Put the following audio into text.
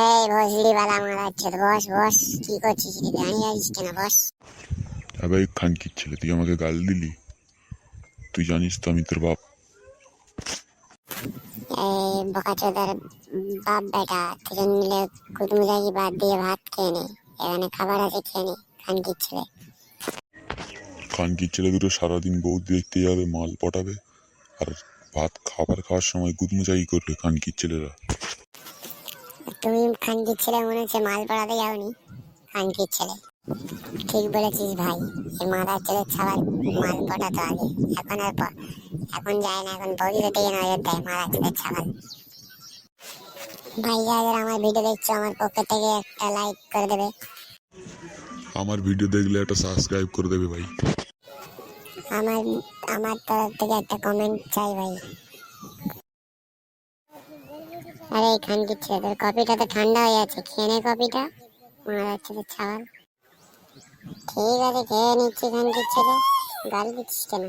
এই ভজলি বালা মারাচ্ছে তো, বস বস। কি করছিস রে, দাঁড়িয়ে আছিস কেন? বস। আবে খানকির ছেলে, তুই আমাকে গাল দিলি? তুই জানিস তো আমি তোর বাপ। এই বোকাচোদার বাপ বেটা, দুজন মিলে কুটুমুজাকি বাদ দিয়ে ভাত খেয়ে নে। এখানে খাবার আছে, খেয়ে নে খানকির ছেলে। খানকির ছেলে দুটো সারাদিন বউ দেখতে যাবে, মাল পটাবে, আর ভাত খাওয়ার সময় গুদমুচাই করবে খানকির ছেলেরা। তুমি খানকির ছেলে মনে হচ্ছে মাল পড়াতে যাওনি। খানকির ছেলে, ঠিক বলেছিস ভাই। এই মাদার ছেলের ছাওয়াল মাল পটাতো আগে, এখন আর এখন যায় না, এখন বউদিদের দিকে নজর দেয় মাদার ছেলের ছাওয়াল। ভাই যারা আমার ভিডিও দেখছো, আমার পক্ষ থেকে একটা লাইক করে দেবে। আমার ভিডিও দেখলে একটা সাবস্ক্রাইব করে দেবে ভাই। আমার আমার তরফ থেকে একটা কমেন্ট চাই ভাই। আরে খানকির ছেলে, তোর কপিটা তো ঠান্ডা হয়ে আছে, খেয়ে নে কপিটা। মারা যাচ্ছে তো ছাওয়াল। ঠিক আছে, খেয়ে নিচ্ছি খানকির ছেলে। গাল দিচ্ছিস কেন?